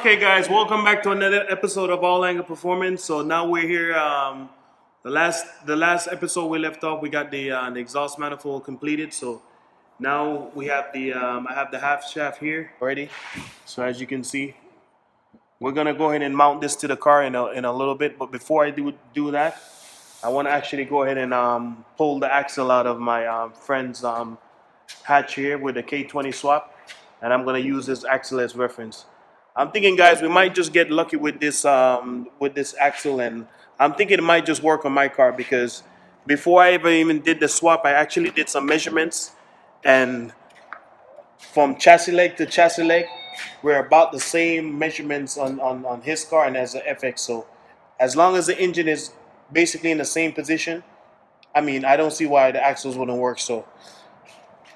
Okay, guys, welcome back to another episode of All Angle Performance. So now we're here. The last episode we left off, we got the exhaust manifold completed. So now we have the I have the half shaft here already. So as you can see, we're gonna go ahead and mount this to the car in a little bit. But before I do that, I want to actually go ahead and pull the axle out of my friend's hatch here with the K20 swap, and I'm gonna use this axle as reference. I'm thinking, guys, we might just get lucky with this axle, and I'm thinking it might just work on my car because before I even did the swap, I actually did some measurements, and from chassis leg to chassis leg, we're about the same measurements on his car and as the FX. So as long as the engine is basically in the same position, I mean, I don't see why the axles wouldn't work. So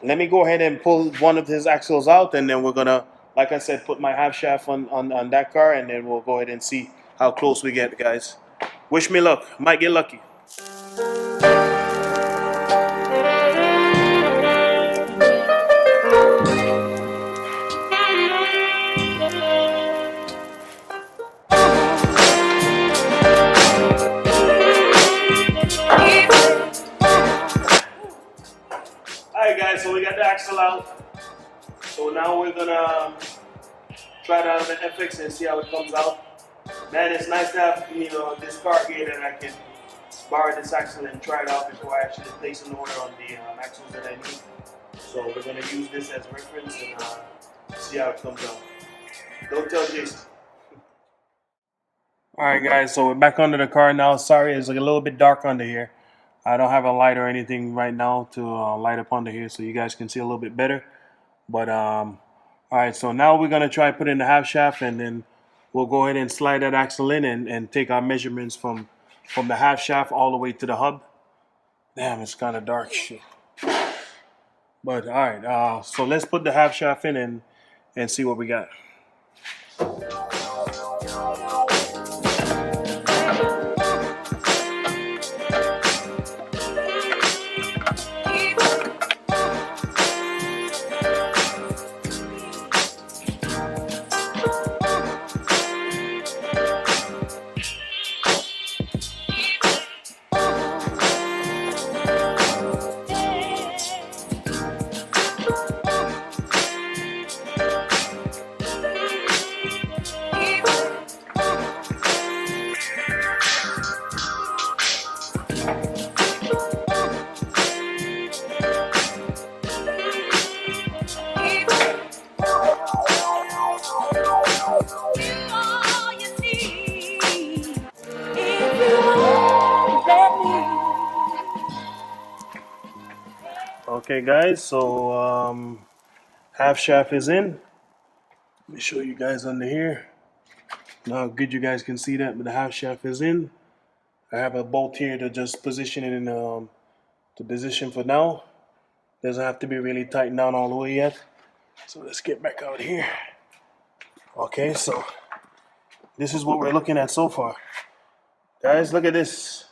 let me go ahead and pull one of his axles out, and then we're gonna, like I said, put my half shaft on that car, and then we'll go ahead and see how close we get, guys. Wish me luck. Might get lucky. Alright, guys, so we got the axle out. So now we're gonna try it out on the FX and see how it comes out. Man, it's nice to have, this car here that I can borrow this axle and try it out before I actually place an order on the axles that I need. So we're gonna use this as reference and see how it comes out. Don't tell Jason. Alright, guys, so we're back under the car now. Sorry, it's like a little bit dark under here. I don't have a light or anything right now to light up under here so you guys can see a little bit better. But alright, so now we're gonna try put in the half shaft, and then we'll go ahead and slide that axle in and take our measurements from the half shaft all the way to the hub. Damn, it's kind of dark shit. But alright, so let's put the half shaft in and see what we got. Okay, guys, so half shaft is in. Let me show you guys under here. Now how good you guys can see that, but the half shaft is in. I have a bolt here to just position it in the position for now. Doesn't have to be really tightened down all the way yet. So let's get back out here. Okay, so this is what we're looking at so far. Guys, look at this.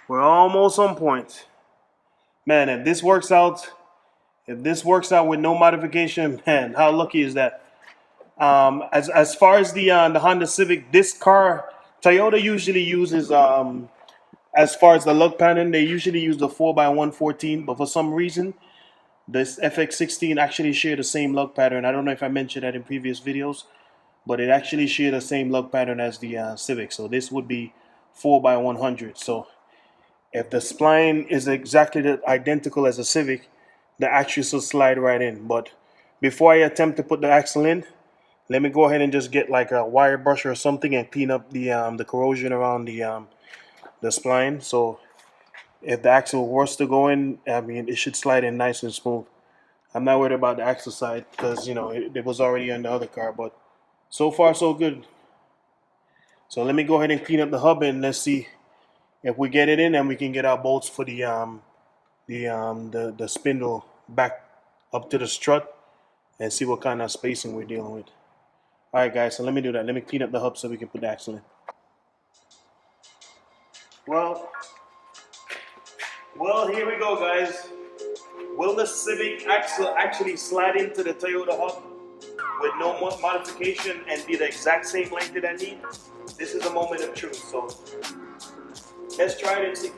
We're almost on point. Man, if this works out with no modification, man, how lucky is that? As far as the Honda Civic, this car, Toyota usually uses, as far as the lug pattern, they usually use the 4x114, but for some reason, this FX16 actually share the same lug pattern. I don't know if I mentioned that in previous videos, but it actually share the same lug pattern as the Civic. So this would be 4x100. So if the spline is exactly identical as a Civic, the axis will slide right in. But before I attempt to put the axle in, let me go ahead and just get like a wire brush or something and clean up the corrosion around the spline. So if the axle was to go in, I mean, it should slide in nice and smooth. I'm not worried about the axle side because, it was already on the other car. But so far, so good. So let me go ahead and clean up the hub, and let's see if we get it in, and we can get our bolts for the spindle back up to the strut and see what kind of spacing we're dealing with. All right, guys, so let me do that. Let me clean up the hub so we can put the axle in. Well, here we go, guys. Will the Civic axle actually slide into the Toyota hub? with no more modification and be the exact same length that I need, this is a moment of truth. So let's try it and see.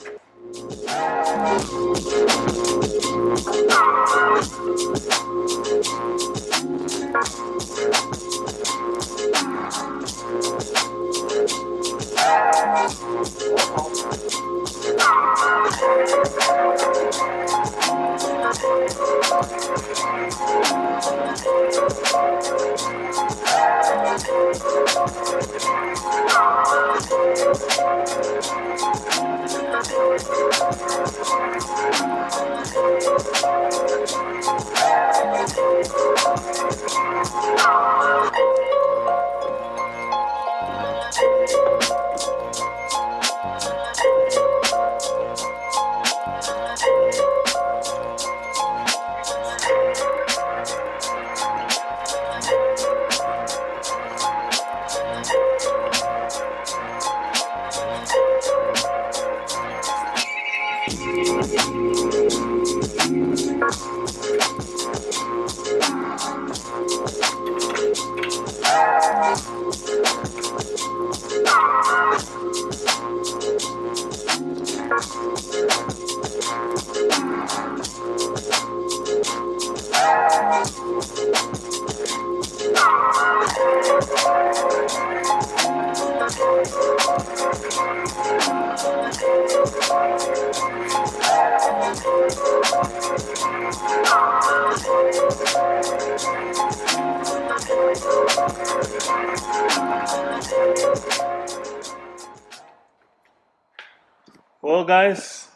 Well, guys,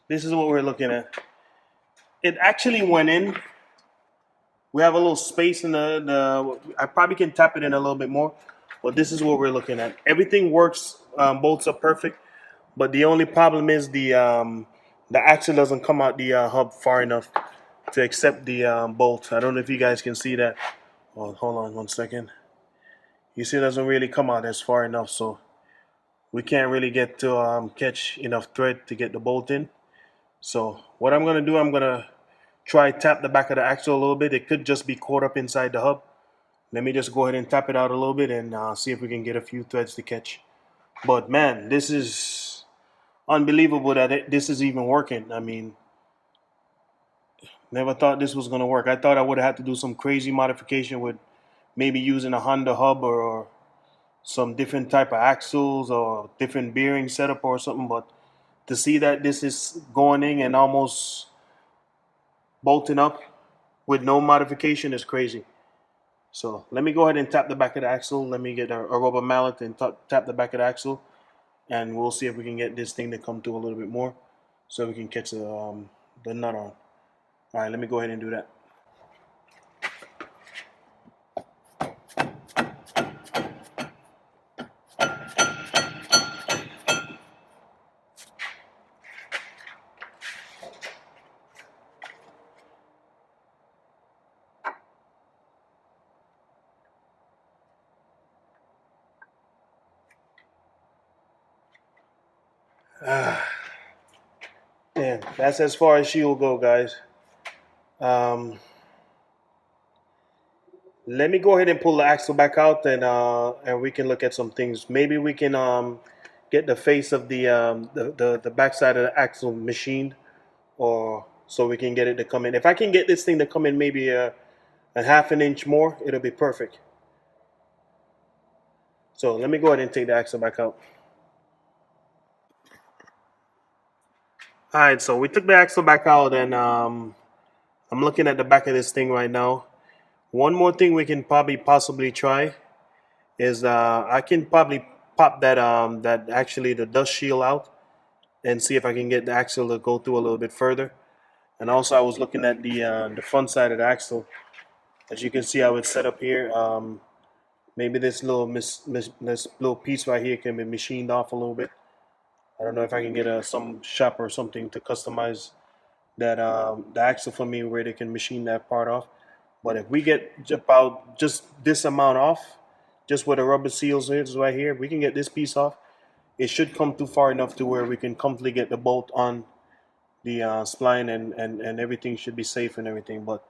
this is what we're looking at. It actually went in. We have a little space in the I probably can tap it in a little bit more, but this is what we're looking at. Everything works, bolts are perfect, but the only problem is the axle doesn't come out the hub far enough to accept the bolt. I don't know if you guys can see that. Oh, hold on 1 second. You see it doesn't really come out as far enough, so we can't really get to catch enough thread to get the bolt in. So what I'm gonna do, I'm gonna try tap the back of the axle a little bit. It could just be caught up inside the hub. Let me just go ahead and tap it out a little bit and see if we can get a few threads to catch. But man, this is unbelievable that this is even working. I mean, never thought this was gonna work. I thought I would have had to do some crazy modification with maybe using a Honda hub or some different type of axles or different bearing setup or something. But to see that this is going in and almost bolting up with no modification is crazy. So let me go ahead and tap the back of the axle. Let me get a rubber mallet and tap the back of the axle, and we'll see if we can get this thing to come through a little bit more so we can catch the nut on. All right, let me go ahead and do that. Yeah, that's as far as she will go, guys. Let me go ahead and pull the axle back out, and we can look at some things. Maybe we can get the face of the backside of the axle machined, or so we can get it to come in. If I can get this thing to come in maybe a half an inch more, it'll be perfect. So let me go ahead and take the axle back out. All right, so we took the axle back out, and I'm looking at the back of this thing right now. One more thing we can possibly try is I can probably pop that actually the dust shield out and see if I can get the axle to go through a little bit further. And also I was looking at the front side of the axle. As you can see how it's set up here. Maybe this little piece right here can be machined off a little bit. I don't know if I can get some shop or something to customize that the axle for me where they can machine that part off. But if we get about just this amount off, just where the rubber seals is right here, we can get this piece off. It should come through far enough to where we can comfortably get the bolt on the spline, and everything should be safe and everything. But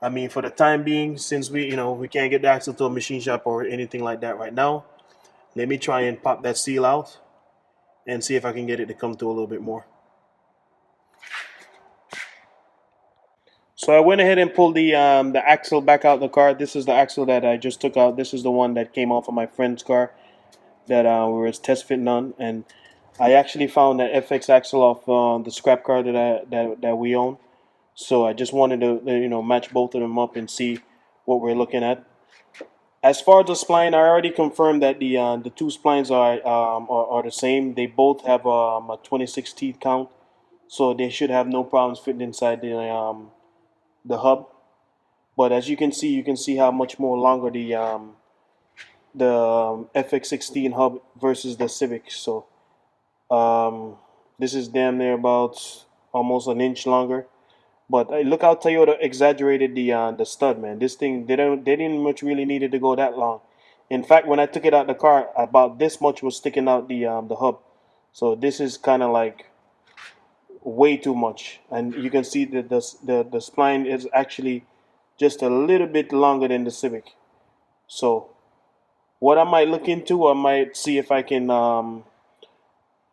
I mean, for the time being, since we can't get the axle to a machine shop or anything like that right now, let me try and pop that seal out and see if I can get it to come through a little bit more. So I went ahead and pulled the axle back out the car. This is the axle that I just took out. This is the one that came off of my friend's car that we were test fitting on, and I actually found that FX axle off the scrap car that we own. So I just wanted to match both of them up and see what we're looking at. As far as the spline, I already confirmed that the two splines are the same. They both have a 26 teeth count, so they should have no problems fitting inside the hub. But as you can see how much more longer the FX16 hub versus the Civic. So this is damn near about almost an inch longer. But look how Toyota exaggerated the stud, man. This thing they didn't much really needed to go that long. In fact, when I took it out the car, about this much was sticking out the hub. So this is kind of like way too much, and you can see that the spline is actually just a little bit longer than the Civic. So what I might look into, I might see if I can go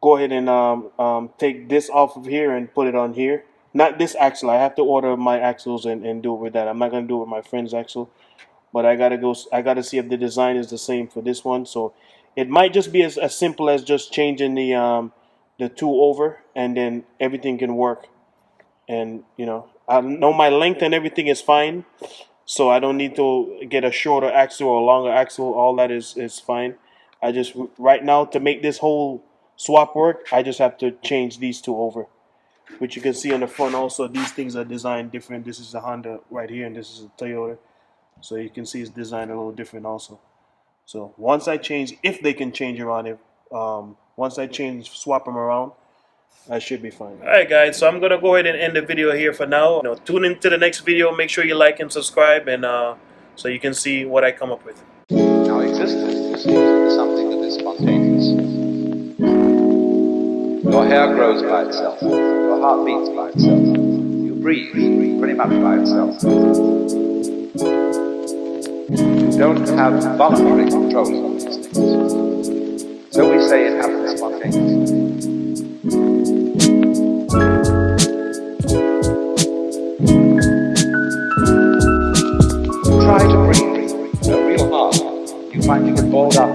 ahead and take this off of here and put it on here. Not this axle. I have to order my axles and do it with that. I'm not gonna do it with my friend's axle, but I gotta see if the design is the same for this one. So it might just be as simple as just changing the two over, and then everything can work. And I know my length and everything is fine, so I don't need to get a shorter axle or a longer axle. All that is fine. I just right now, to make this whole swap work, I just have to change these two over, which you can see on the front also. These things are designed different. This is a Honda right here, and this is a Toyota, so you can see it's designed a little different also. So once I change, if they can change around it, once I swap them around, I should be fine. All right, guys. So I'm gonna go ahead and end the video here for now. Tune into the next video. Make sure you like and subscribe, and so you can see what I come up with. Now, existence, you see, is something that is spontaneous. Your hair grows by itself. Your heart beats by itself. You breathe pretty much by itself. You don't have voluntary control of these things. So we say it happens spontaneously. Try to breathe real hard. You find you get balled up.